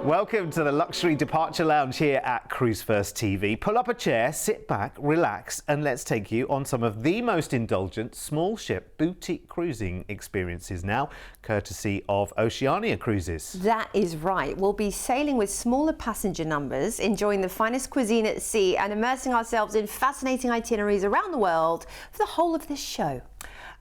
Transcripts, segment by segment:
Welcome to the Luxury Departure Lounge here at Cruise1st TV. Pull up a chair, sit back, relax, and let's take you on some of the most indulgent small ship boutique cruising experiences now, courtesy of Oceania Cruises. That is right. We'll be sailing with smaller passenger numbers, enjoying the finest cuisine at sea and immersing ourselves in fascinating itineraries around the world for the whole of this show.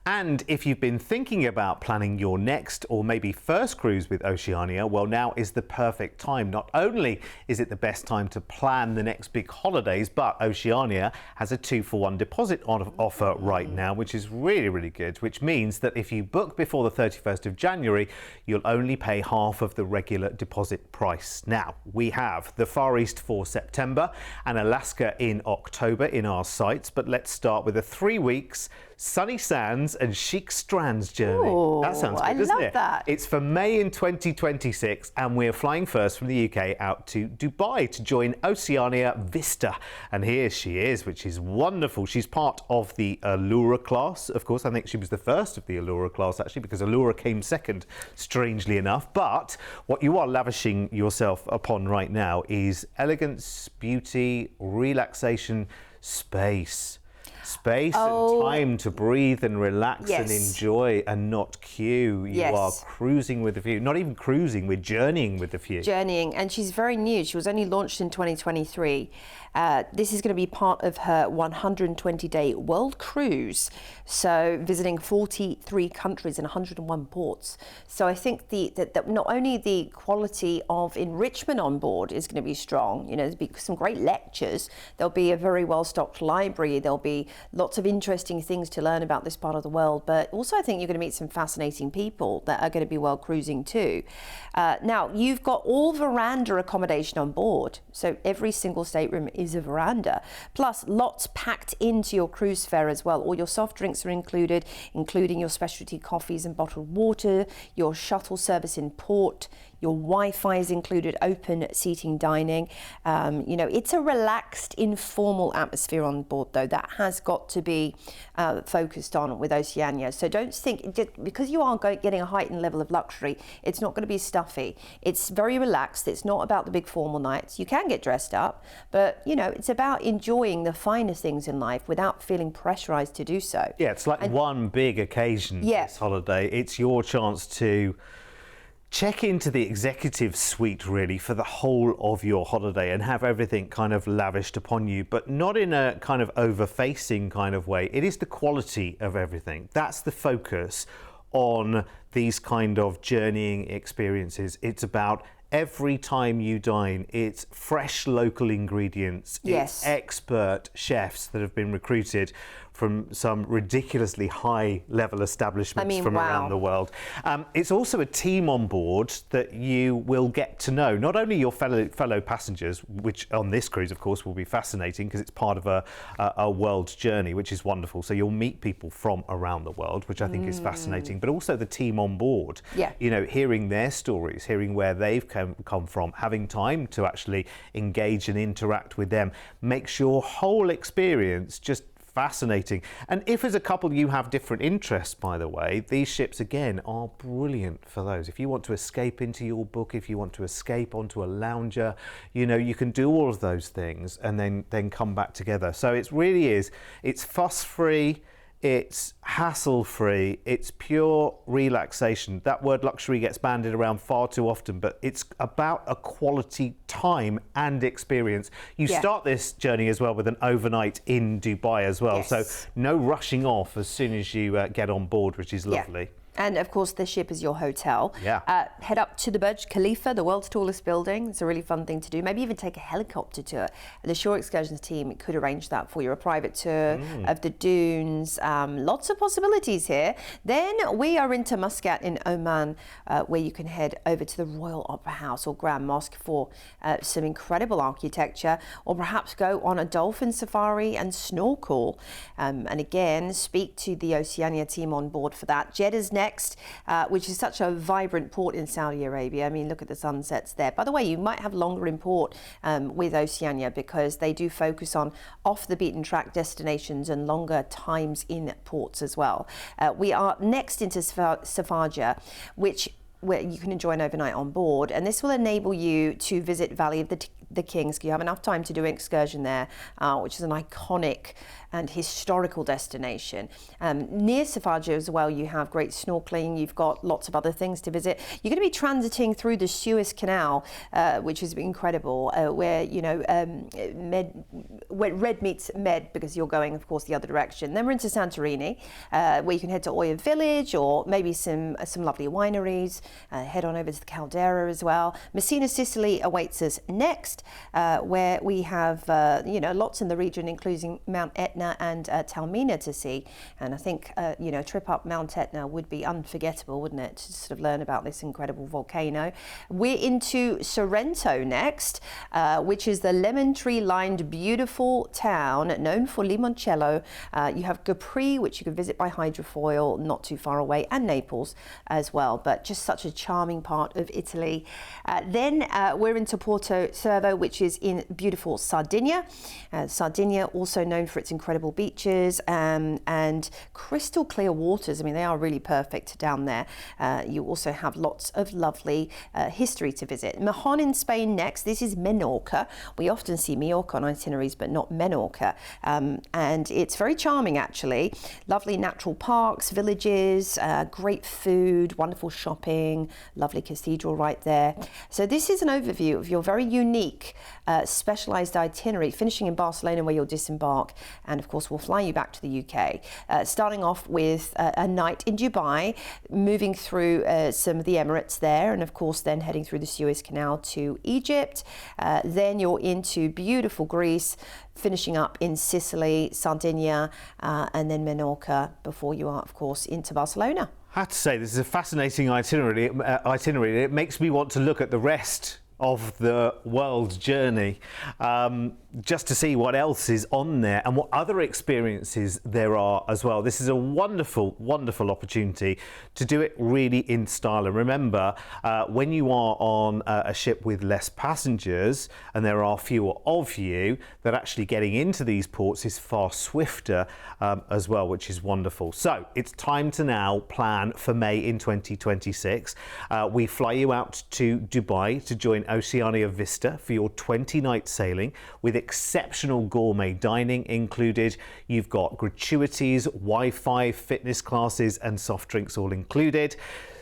And if you've been thinking about planning your next or maybe first cruise with Oceania, well, now is the perfect time. Not only is it the best time to plan the next big holidays, but Oceania has a 2-for-1 deposit offer right now, which is really, really good, which means that if you book before the 31st of January, you'll only pay half of the regular deposit price. Now, we have the Far East for September and Alaska in October in our sights, but let's start with a 3 weeks sunny sands and chic strands journey. Ooh, that sounds good, doesn't it? I love that. It's for May in 2026, and we're flying first from the UK out to Dubai to join Oceania Vista. And here she is, which is wonderful. She's part of the Allura class. Of course, I think she was the first of the Allura class, actually, because Allura came second, strangely enough. But what you are lavishing yourself upon right now is elegance, beauty, relaxation, space and time to breathe and relax and enjoy and not queue. You are cruising with a view. Not even cruising, we're journeying with a view. Journeying, and she's very new. She was only launched in 2023. This is going to be part of her 120-day world cruise, so visiting 43 countries and 101 ports. So I think that not only the quality of enrichment on board is going to be strong, you know, there'll be some great lectures, there'll be a very well-stocked library, there'll be lots of interesting things to learn about this part of the world, but also I think you're going to meet some fascinating people that are going to be world cruising too. Now, you've got all veranda accommodation on board, so every single stateroom is a veranda, plus lots packed into your cruise fare as well. All your soft drinks are included, including your specialty coffees and bottled water, your shuttle service in port, your Wi-Fi is included, open seating dining. You know, it's a relaxed, informal atmosphere on board, though. That has got to be focused on with Oceania. So don't think, because you are getting a heightened level of luxury, it's not going to be stuffy. It's very relaxed. It's not about the big formal nights. You can get dressed up, but, you know, it's about enjoying the finer things in life without feeling pressurized to do so. Yeah, it's like one big occasion this holiday. It's your chance to check into the executive suite really for the whole of your holiday and have everything kind of lavished upon you, but not in a kind of over-facing kind of way. It is the quality of everything. That's the focus on these kind of journeying experiences. It's about every time you dine, it's fresh local ingredients, it's expert chefs that have been recruited from some ridiculously high level establishments from around the world. It's also a team on board that you will get to know, not only your fellow passengers, which on this cruise of course will be fascinating because it's part of a world journey, which is wonderful. So you'll meet people from around the world, which I think is fascinating, but also the team on board. You know, hearing their stories, hearing where they've come from, having time to actually engage and interact with them makes your whole experience just fascinating. And if as a couple you have different interests, by the way, these ships again are brilliant for those. If you want to escape into your book, if you want to escape onto a lounger, you know, you can do all of those things and then come back together. So it really is, it's fuss free, it's hassle-free, it's pure relaxation. That word luxury gets bandied around far too often, but it's about a quality time and experience. You start this journey as well with an overnight in Dubai as well, so no rushing off as soon as you get on board, which is lovely. And of course, the ship is your hotel. Head up to the Burj Khalifa, the world's tallest building. It's a really fun thing to do. Maybe even take a helicopter tour. The Shore Excursions team could arrange that for you, a private tour of the dunes. Lots of possibilities here. Then we are into Muscat in Oman, where you can head over to the Royal Opera House or Grand Mosque for some incredible architecture, or perhaps go on a dolphin safari and snorkel. And again, speak to the Oceania team on board for that. Jeddah's next, which is such a vibrant port in Saudi Arabia. I mean, look at the sunsets there. By the way, you might have longer in port with Oceania because they do focus on off the beaten track destinations and longer times in ports as well. We are next into Safaja, which where you can enjoy an overnight on board, and this will enable you to visit Valley of the Kings. You have enough time to do an excursion there, which is an iconic and historical destination. Near Safaja as well, you have great snorkeling. You've got lots of other things to visit. You're going to be transiting through the Suez Canal, which is incredible, where where Red meets Med, because you're going, of course, the other direction. Then we're into Santorini, where you can head to Oya Village, or maybe some lovely wineries. Head on over to the Caldera as well. Messina, Sicily awaits us next, where we have lots in the region, including Mount Etna and Taormina to see. And I think a trip up Mount Etna would be unforgettable, wouldn't it, to sort of learn about this incredible volcano. We're into Sorrento next, which is the lemon tree lined beautiful town known for limoncello. You have Capri, which you can visit by hydrofoil, not too far away, and Naples as well, but just such a charming part of Italy. Then we're into Porto Cervo, which is in beautiful Sardinia. Sardinia, also known for its incredible beaches and crystal clear waters. I mean, they are really perfect down there. You also have lots of lovely history to visit. Mahon in Spain next. This is Menorca. We often see Majorca on itineraries, but not Menorca. And it's very charming, actually. Lovely natural parks, villages, great food, wonderful shopping, lovely cathedral right there. So this is an overview of your very unique specialised itinerary, finishing in Barcelona, where you'll disembark, and of course we'll fly you back to the UK, starting off with a night in Dubai, moving through some of the Emirates there, and of course then heading through the Suez Canal to Egypt. Then you're into beautiful Greece, finishing up in Sicily, Sardinia, and then Menorca, before you are of course into Barcelona. I have to say, this is a fascinating itinerary. It makes me want to look at the rest of the world's journey, just to see what else is on there and what other experiences there are as well. This is a wonderful, wonderful opportunity to do it really in style. And remember, when you are on a ship with less passengers and there are fewer of you, that actually getting into these ports is far swifter as well, which is wonderful. So it's time to now plan for May in 2026. We fly you out to Dubai to join Oceania Vista for your 20-night sailing with exceptional gourmet dining included. You've got gratuities, Wi-Fi, fitness classes and soft drinks all included.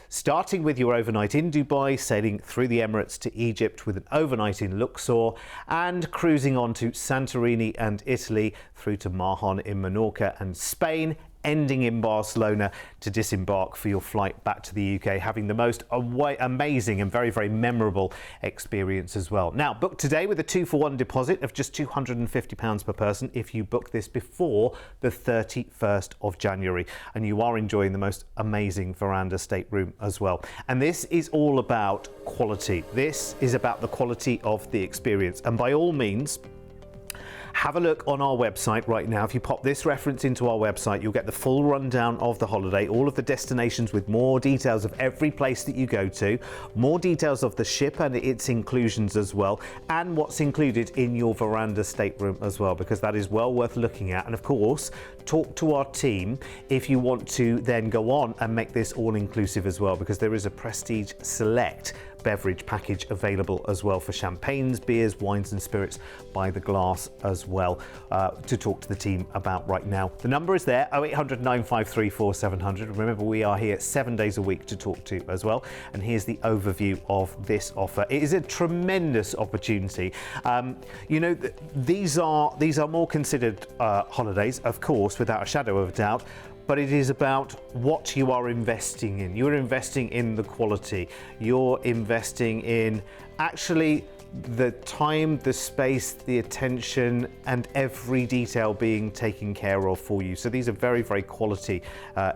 Starting with your overnight in Dubai, sailing through the Emirates to Egypt with an overnight in Luxor, and cruising on to Santorini and Italy through to Mahon in Menorca and Spain, ending in Barcelona to disembark for your flight back to the UK, having the most amazing and very, very memorable experience as well. Now, book today with a 2-for-1 deposit of just £250 per person if you book this before the 31st of January. And you are enjoying the most amazing veranda stateroom as well. And this is all about quality. This is about the quality of the experience. And by all means, have a look on our website right now. If you pop this reference into our website, you'll get the full rundown of the holiday, all of the destinations with more details of every place that you go to, more details of the ship and its inclusions as well, and what's included in your veranda stateroom as well, because that is well worth looking at. And of course, talk to our team if you want to then go on and make this all inclusive as well, because there is a Prestige Select beverage package available as well for champagnes, beers, wines and spirits by the glass as well, to talk to the team about right now. The number is there, 0800 953 4700. Remember, we are here 7 days a week to talk to as well. And here's the overview of this offer. It is a tremendous opportunity. These are more considered holidays, of course, without a shadow of a doubt. But it is about what you are investing in. You're investing in the quality. You're investing in actually the time, the space, the attention, and every detail being taken care of for you. So these are very, very quality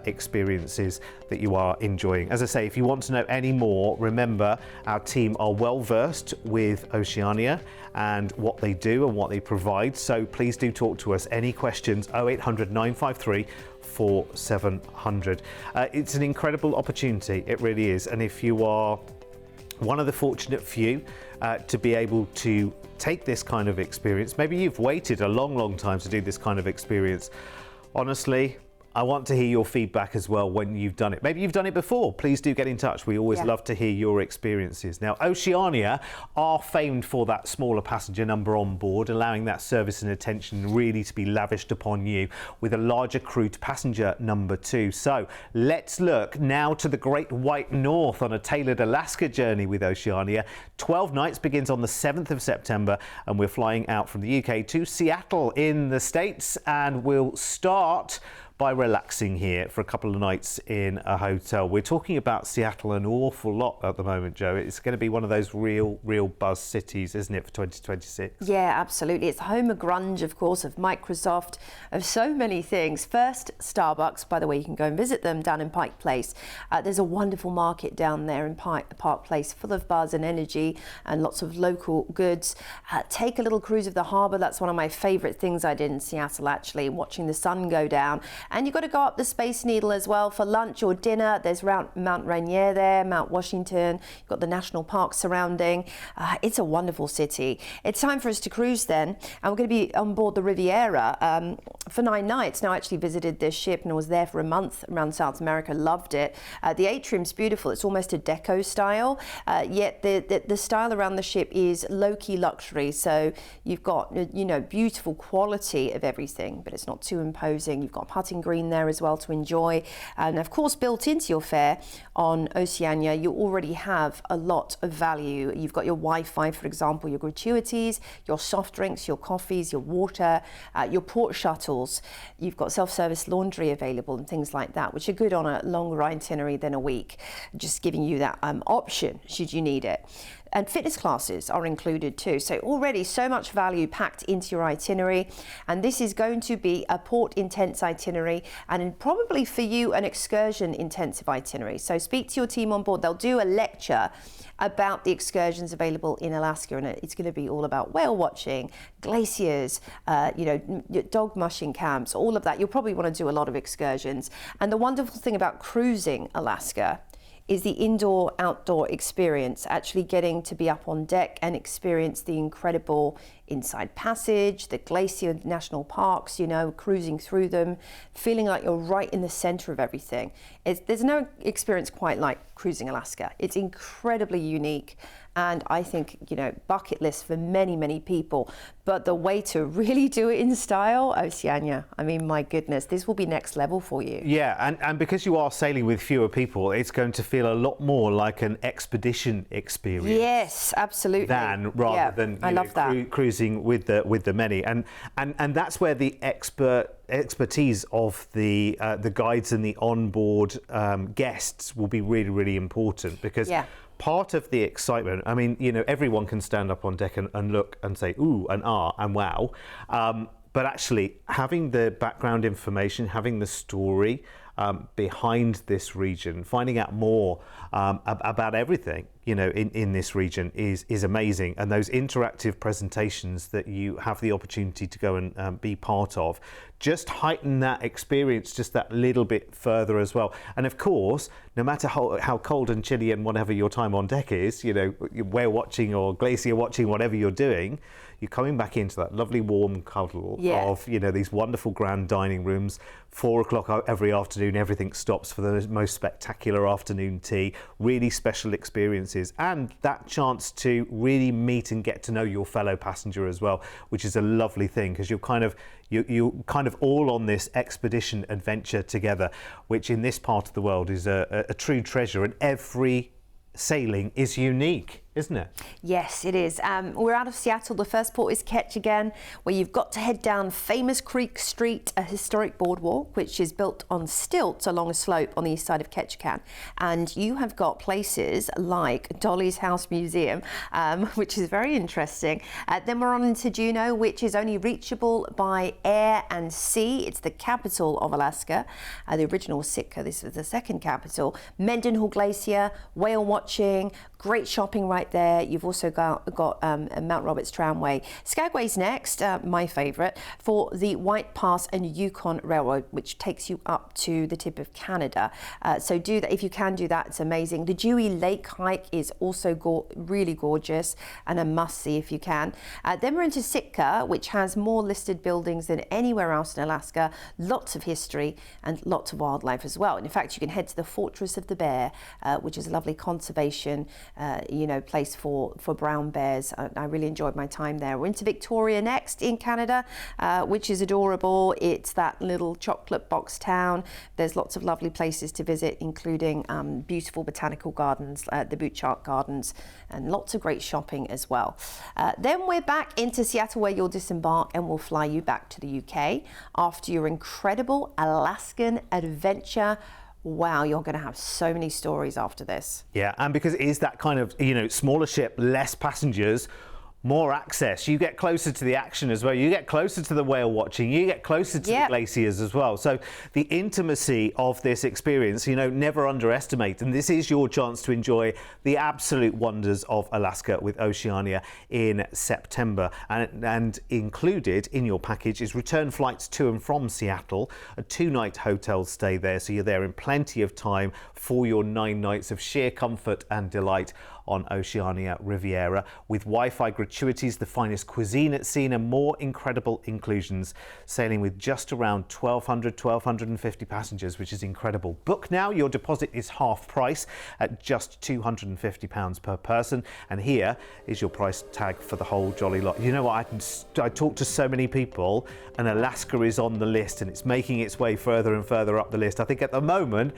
experiences that you are enjoying. As I say, if you want to know any more, remember our team are well versed with Oceania and what they do and what they provide. So please do talk to us. Any questions, 0800 953 4700. It's an incredible opportunity, it really is. And if you are one of the fortunate few to be able to take this kind of experience, maybe you've waited a long, long time to do this kind of experience. Honestly, I want to hear your feedback as well when you've done it. Maybe you've done it before. Please do get in touch. We always love to hear your experiences. Now, Oceania are famed for that smaller passenger number on board, allowing that service and attention really to be lavished upon you with a larger crewed passenger number too. So let's look now to the Great White North on a tailored Alaska journey with Oceania. 12 nights begins on the 7th of September, and we're flying out from the UK to Seattle in the States, and we'll start by relaxing here for a couple of nights in a hotel. We're talking about Seattle an awful lot at the moment, Joe. It's going to be one of those real buzz cities, isn't it, for 2026? Yeah, absolutely. It's home of grunge, of course, of Microsoft, of so many things. First, Starbucks, by the way, you can go and visit them down in Pike Place. There's a wonderful market down there in Park Place, full of buzz and energy and lots of local goods. Take a little cruise of the harbour. That's one of my favourite things I did in Seattle, actually, watching the sun go down. And you've got to go up the Space Needle as well for lunch or dinner. There's Mount Rainier there, Mount Washington. You've got the national park surrounding. It's a wonderful city. It's time for us to cruise then. And we're going to be on board the Riviera for 9 nights. Now, I actually visited this ship and I was there for a month around South America. Loved it. The atrium's beautiful. It's almost a deco style, yet the style around the ship is low-key luxury. So you've got, you know, beautiful quality of everything, but it's not too imposing. You've got putting green there as well to enjoy, and of course built into your fare on Oceania you already have a lot of value. You've got your Wi-Fi, for example, your gratuities, your soft drinks, your coffees, your water, your port shuttles. You've got self-service laundry available and things like that, which are good on a longer itinerary than a week, just giving you that option should you need it. And fitness classes are included too. So already so much value packed into your itinerary. And this is going to be a port intense itinerary and probably for you an excursion intensive itinerary. So speak to your team on board. They'll do a lecture about the excursions available in Alaska, and it's going to be all about whale watching, glaciers, you know, dog mushing camps, all of that. You'll probably want to do a lot of excursions. And the wonderful thing about cruising Alaska is the indoor-outdoor experience, actually getting to be up on deck and experience the incredible inside passage, the glacier national parks, you know, cruising through them, feeling like you're right in the center of everything. There's no experience quite like cruising Alaska. It's incredibly unique. And I think, you know, bucket list for many people. But the way to really do it in style, Oceania, I mean, my goodness, this will be next level for you. Yeah, and because you are sailing with fewer people, it's going to feel a lot more like an expedition experience. Yes, absolutely. Rather than I love that. Cruising with the many. And that's where the expertise of the guides and the onboard guests will be really important, because part of the excitement, I mean, you know, everyone can stand up on deck and look and say, ooh, and ah, and wow. But actually having the background information, having the story behind this region, finding out more about everything, you know, in this region is amazing. And those interactive presentations that you have the opportunity to go and be part of just heighten that experience just that little bit further as well. And of course, no matter how cold and chilly and whatever your time on deck is, you know, whale watching or glacier watching, whatever you're doing, you're coming back into that lovely warm cuddle of, you know, these wonderful grand dining rooms. 4 o'clock every afternoon, everything stops for the most spectacular afternoon tea, really special experiences, and that chance to really meet and get to know your fellow passenger as well, which is a lovely thing, because you're kind of all on this expedition adventure together, which in this part of the world is a true treasure, and every sailing is unique, isn't it? Yes, it is. We're out of Seattle. The first port is Ketchikan, where you've got to head down Famous Creek Street, a historic boardwalk, which is built on stilts along a slope on the east side of Ketchikan. And you have got places like Dolly's House Museum, which is very interesting. Then we're on into Juneau, which is only reachable by air and sea. It's the capital of Alaska. The original was Sitka. This was the second capital. Mendenhall Glacier, whale watching, Great shopping right there. You've also got Mount Roberts Tramway. Skagway's next, my favourite, for the White Pass and Yukon Railroad, which takes you up to the tip of Canada. So do that if you can do that. It's amazing. The Dewey Lake hike is also really gorgeous and a must-see if you can. Then we're into Sitka, which has more listed buildings than anywhere else in Alaska. Lots of history and lots of wildlife as well. And in fact, you can head to the Fortress of the Bear, which is a lovely conservation place for brown bears. I really enjoyed my time there. We're into Victoria next in Canada, which is adorable. It's that little chocolate box town. There's lots of lovely places to visit, including beautiful botanical gardens, the Butchart Gardens, and lots of great shopping as well. Then we're back into Seattle, where you'll disembark, and we'll fly you back to the UK after your incredible Alaskan adventure. Wow, you're going to have so many stories after this. Yeah, and because it is that kind of, smaller ship, less passengers, more access. You get closer to the action as well. You get closer to the whale watching. You get closer to the glaciers as well. So the intimacy of this experience, never underestimate. And this is your chance to enjoy the absolute wonders of Alaska with Oceania in September. And included in your package is return flights to and from Seattle, a 2-night hotel stay there. So you're there in plenty of time for your 9 nights of sheer comfort and delight on Oceania Riviera, with Wi-Fi gratuities, the finest cuisine at sea, and more incredible inclusions, sailing with just around 1,250 passengers, which is incredible. Book now. Your deposit is half price at just £250 per person, and here is your price tag for the whole jolly lot. You know what, I talk to so many people, and Alaska is on the list, and it's making its way further and further up the list. I think at the moment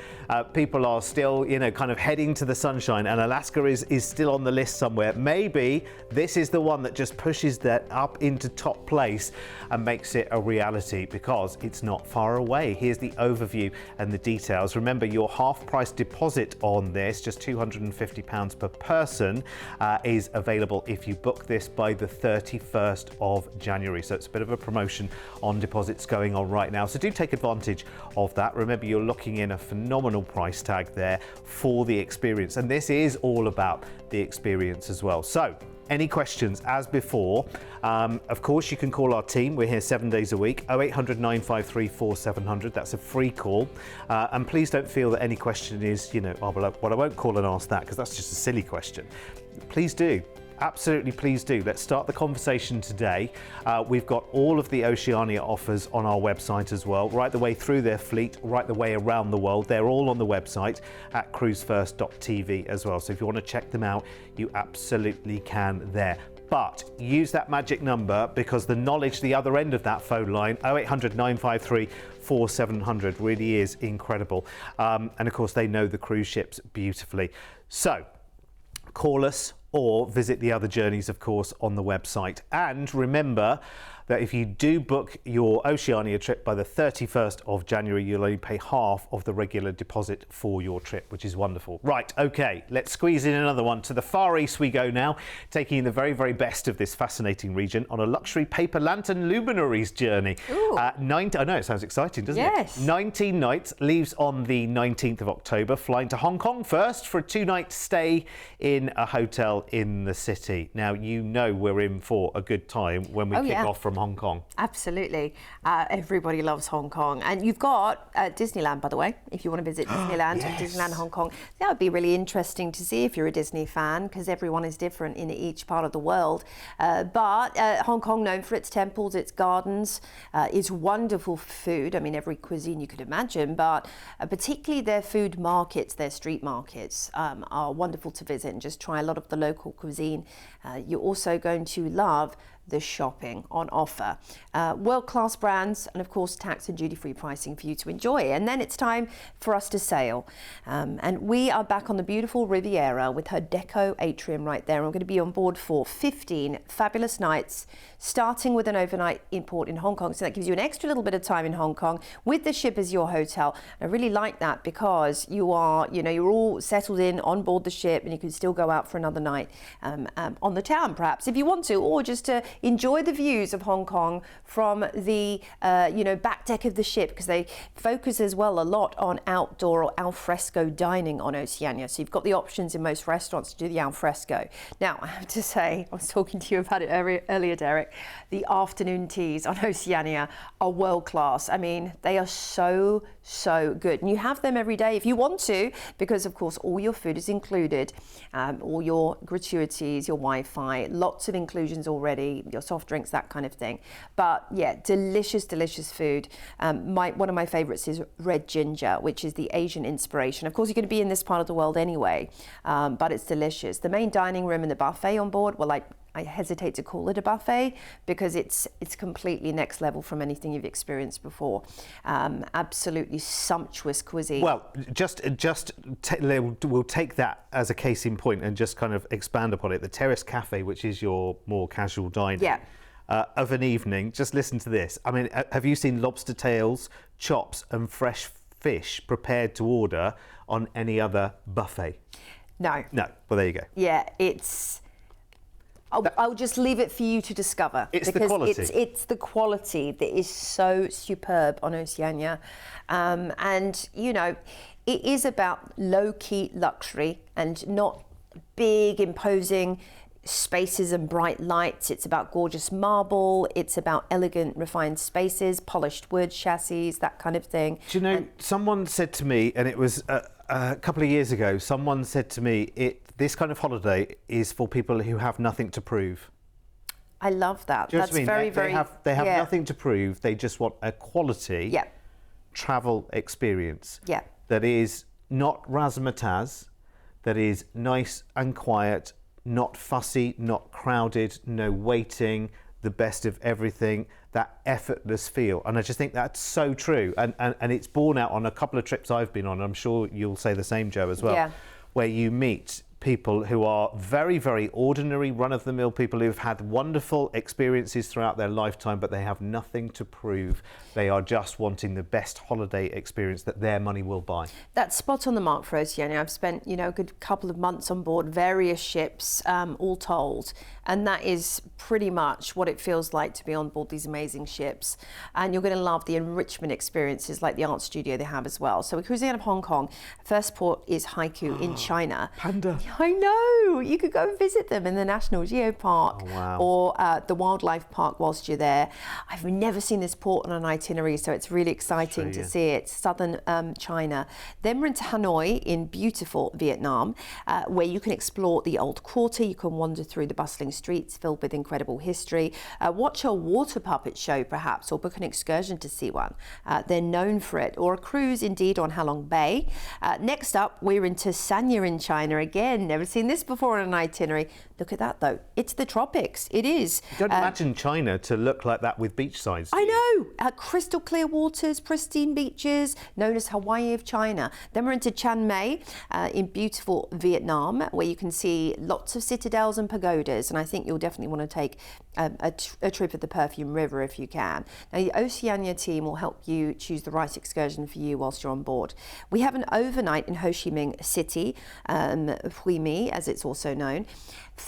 people are still kind of heading to the sunshine, and Alaska is still on the list somewhere. Maybe this is the one that just pushes that up into top place and makes it a reality, because it's not far away. Here's the overview and the details. Remember, your half price deposit on this, just £250 per person, is available if you book this by the 31st of January. So it's a bit of a promotion on deposits going on right now. So do take advantage of that. Remember, you're looking in a phenomenal price tag there for the experience. And this is all about the experience as well. So any questions, as before, of course you can call our team. We're here 7 days a week. 0800 953 4700. That's a free call, and please don't feel that any question is I won't call and ask that, because that's just a silly question. Please do. Absolutely, please do. Let's start the conversation today. We've got all of the Oceania offers on our website as well, right the way through their fleet, right the way around the world. They're all on the website at cruise1st.tv as well. So if you want to check them out, you absolutely can there. But use that magic number, because the knowledge the other end of that phone line, 0800 953 4700, really is incredible. And of course, they know the cruise ships beautifully. So call us or visit the other journeys, of course, on the website. And remember that if you do book your Oceania trip by the 31st of January, you'll only pay half of the regular deposit for your trip, which is wonderful. Right, okay, let's squeeze in another one. To the Far East we go now, taking in the very, very best of this fascinating region on a luxury paper lantern luminaries journey. I know, it sounds exciting, doesn't it? 19 nights, leaves on the 19th of October, flying to Hong Kong first for a 2-night stay in a hotel in the city. Now, we're in for a good time when we kick off from Hong Kong. Absolutely. Everybody loves Hong Kong. And you've got Disneyland, by the way, if you want to visit Disneyland, Disneyland Hong Kong. That would be really interesting to see if you're a Disney fan, because everyone is different in each part of the world. But Hong Kong, known for its temples, its gardens, its wonderful food. I mean, every cuisine you could imagine, but particularly their food markets, their street markets are wonderful to visit and just try a lot of the local cuisine. You're also going to love the shopping on offer. World-class brands, and of course tax and duty-free pricing for you to enjoy. And then it's time for us to sail. And we are back on the beautiful Riviera with her Deco atrium right there. And we're going to be on board for 15 fabulous nights, starting with an overnight import in Hong Kong. So that gives you an extra little bit of time in Hong Kong with the ship as your hotel. I really like that, because you are, you're all settled in on board the ship, and you can still go out for another night on the town, perhaps, if you want to, or just to enjoy the views of Hong Kong from the back deck of the ship, because they focus as well a lot on outdoor or al fresco dining on Oceania. So you've got the options in most restaurants to do the al fresco. Now, I have to say, I was talking to you about it earlier, Derek, the afternoon teas on Oceania are world class. I mean, they are so good. And you have them every day if you want to, because of course all your food is included, all your gratuities, your Wi-Fi, lots of inclusions already, your soft drinks, that kind of thing. But yeah, delicious food. One of my favorites is red ginger, which is the Asian inspiration. Of course, you're going to be in this part of the world anyway, but it's delicious. The main dining room and the buffet on board, well, I hesitate to call it a buffet because it's completely next level from anything you've experienced before. Absolutely sumptuous cuisine. Well, we'll take that as a case in point and just kind of expand upon it. The Terrace Cafe, which is your more casual dining of an evening. Just listen to this. I mean, have you seen lobster tails, chops, and fresh fish prepared to order on any other buffet? No. No. Well, there you go. Yeah, I'll just leave it for you to discover. It's the quality. It's the quality that is so superb on Oceania. And, it is about low-key luxury and not big, imposing spaces and bright lights. It's about gorgeous marble. It's about elegant, refined spaces, polished wood, chassis, that kind of thing. Do you know, someone said to me, and it was a couple of years ago, someone said to me, this kind of holiday is for people who have nothing to prove. I love that. Do you know That's what I mean? very, they have nothing to prove. They just want a quality travel experience that is not razzmatazz, that is nice and quiet, not fussy, not crowded, no waiting, the best of everything, that effortless feel. And I just think that's so true. And it's borne out on a couple of trips I've been on. I'm sure you'll say the same, Jo, as well, where you meet people who are very, very ordinary, run-of-the-mill people who've had wonderful experiences throughout their lifetime, but they have nothing to prove. They are just wanting the best holiday experience that their money will buy. That's spot on the mark for Oceania. I've spent, a good couple of months on board various ships, all told, and that is pretty much what it feels like to be on board these amazing ships. And you're going to love the enrichment experiences like the art studio they have as well. So we're cruising out of Hong Kong. First port is Haikou in China. Panda. I know. You could go and visit them in the National Geo Park or the Wildlife Park whilst you're there. I've never seen this port on an itinerary, so it's really exciting to see it. Southern China. Then we're into Hanoi in beautiful Vietnam, where you can explore the old quarter. You can wander through the bustling streets filled with incredible history. Watch a water puppet show, perhaps, or book an excursion to see one. They're known for it. Or a cruise, indeed, on Halong Bay. Next up, we're into Sanya in China again. Never seen this before on an itinerary. Look at that, though. It's the tropics. It is. You don't imagine China to look like that with beach sides. I know. Crystal clear waters, pristine beaches, known as Hawaii of China. Then we're into Chiang Mai in beautiful Vietnam, where you can see lots of citadels and pagodas. And I think you'll definitely want to take a trip at the Perfume River if you can. Now, the Oceania team will help you choose the right excursion for you whilst you're on board. We have an overnight in Ho Chi Minh City, Huy My, as it's also known,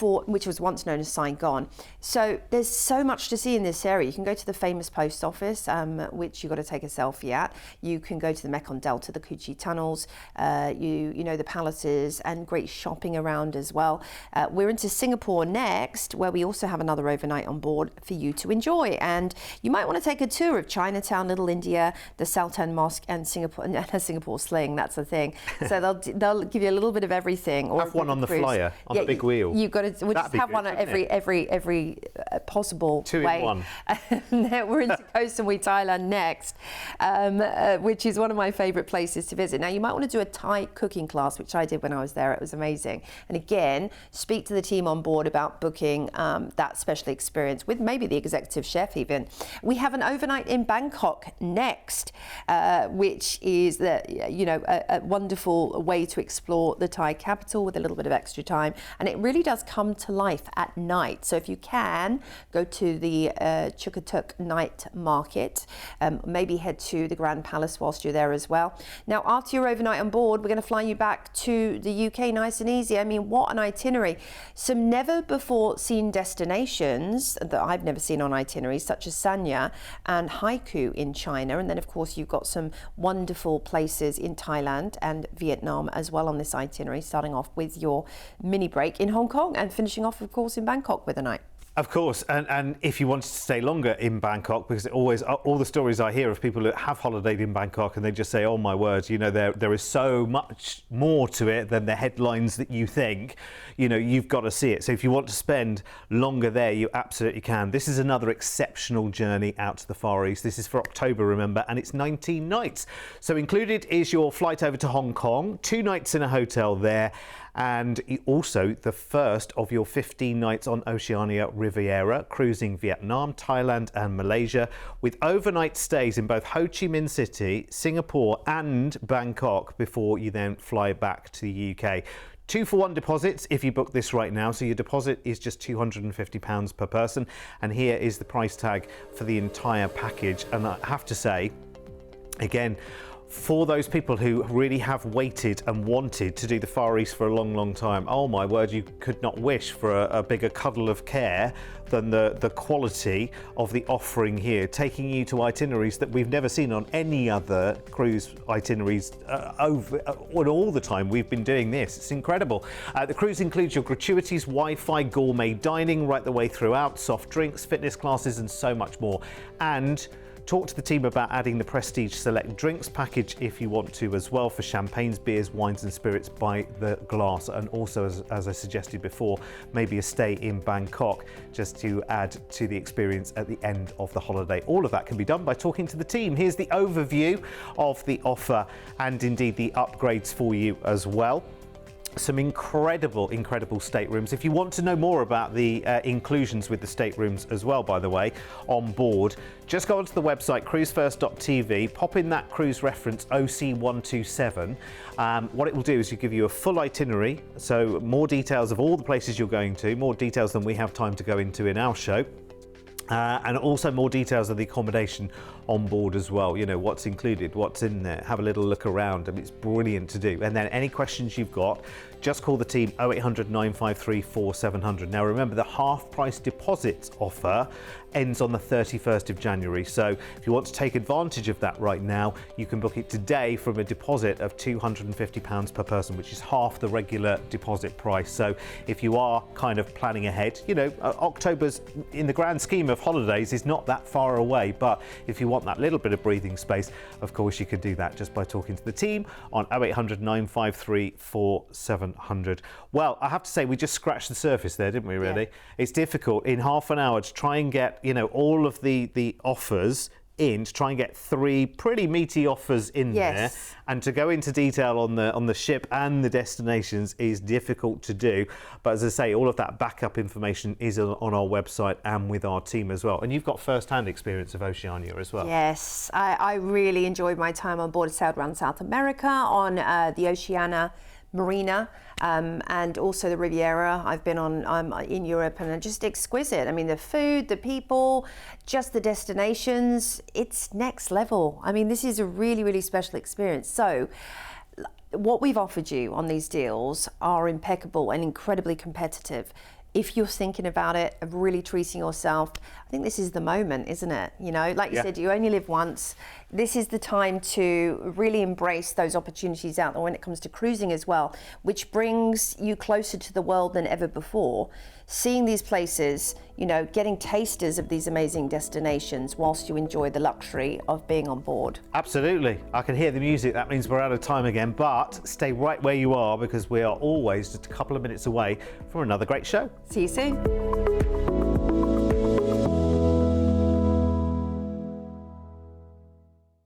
which was once known as Saigon. So there's so much to see in this area. You can go to the famous post office, which you've got to take a selfie at. You can go to the Mekong Delta, the Cu Chi tunnels, the palaces, and great shopping around as well. We're into Singapore next, where we also have another overnight on board for you to enjoy. And you might want to take a tour of Chinatown, Little India, the Sultan Mosque, and Singapore Sling. That's the thing. So they'll give you a little bit of everything. Have one on the flyer, on the big wheel. We'll just have one at every possible Two way. in one. We're into Koh Samui, Thailand next, which is one of my favourite places to visit. Now, you might want to do a Thai cooking class, which I did when I was there. It was amazing. And again, speak to the team on board about booking that special experience with maybe the executive chef even. We have an overnight in Bangkok next, which is a wonderful way to explore the Thai capital with with a little bit of extra time. And it really does come to life at night. So if you can, go to the Chukatuk night market, maybe head to the Grand Palace whilst you're there as well. Now, after your overnight on board, we're going to fly you back to the UK nice and easy. I mean, what an itinerary. Some never before seen destinations that I've never seen on itineraries, such as Sanya and Haiku in China. And then, of course, you've got some wonderful places in Thailand and Vietnam as well on this itinerary, starting off with your mini break in Hong Kong and finishing off, of course, in Bangkok with a night. Of course, and if you wanted to stay longer in Bangkok, because all the stories I hear of people that have holidayed in Bangkok and they just say, oh my word, you know, there is so much more to it than the headlines that you think, you know, you've got to see it. So if you want to spend longer there, you absolutely can. This is another exceptional journey out to the Far East. This is for October, remember, and it's 19 nights. So included is your flight over to Hong Kong, 2 nights in a hotel there, and also the first of your 15 nights on Oceania Riviera, cruising Vietnam, Thailand and Malaysia, with overnight stays in both Ho Chi Minh City, Singapore and Bangkok before you then fly back to the UK. 2-for-1 deposits if you book this right now, so your deposit is just £250 per person, and here is the price tag for the entire package. And I have to say, again, for those people who really have waited and wanted to do the Far East for a long, long time, oh my word, you could not wish for a bigger cuddle of care than the quality of the offering here, taking you to itineraries that we've never seen on any other cruise itineraries over all the time we've been doing this. It's incredible. The cruise includes your gratuities, Wi-Fi, gourmet dining right the way throughout, soft drinks, fitness classes and so much more. And talk to the team about adding the Prestige Select Drinks package if you want to as well, for champagnes, beers, wines and spirits by the glass. And also, as I suggested before, maybe a stay in Bangkok just to add to the experience at the end of the holiday. All of that can be done by talking to the team. Here's the overview of the offer and indeed the upgrades for you as well. Some incredible staterooms. If you want to know more about the inclusions with the staterooms as well, by the way, on board, just go onto the website cruise1st.tv, pop in that cruise reference OC127. What it will do is give you a full itinerary, so more details of all the places you're going to, more details than we have time to go into in our show. And also more details of the accommodation on board as well. You know, what's included, what's in there, have a little look around. I mean, it's brilliant to do. And then any questions you've got, just call the team 0800 953 4700. Now remember, the half price deposits offer ends on the 31st of January. So if you want to take advantage of that right now, you can book it today from a deposit of £250 per person, which is half the regular deposit price. So if you are kind of planning ahead, you know, October's, in the grand scheme of holidays, is not that far away. But if you want that little bit of breathing space, of course you could do that just by talking to the team on 0800 953 4700. Well, I have to say, we just scratched the surface there, didn't we, really? Yeah. It's difficult in half an hour to try and get, you know, all of the offers in, to try and get 3 pretty meaty offers in there, and to go into detail on the ship and the destinations is difficult to do. But as I say, all of that backup information is on our website and with our team as well. And you've got first-hand experience of Oceania as well. Yes, I really enjoyed my time on board. I sailed around South America on the Oceania Marina, and also the Riviera. I've been on in Europe, and just exquisite. I mean, the food, the people, just the destinations, it's next level. I mean, this is a really, really special experience. So what we've offered you on these deals are impeccable and incredibly competitive. If you're thinking about it, of really treating yourself, I think this is the moment, isn't it? You know, like you said, you only live once. This is the time to really embrace those opportunities out there when it comes to cruising as well, which brings you closer to the world than ever before. Seeing these places, you know, getting tasters of these amazing destinations whilst you enjoy the luxury of being on board. Absolutely. I can hear the music. That means we're out of time again, but stay right where you are, because we are always just a couple of minutes away from another great show. See you soon.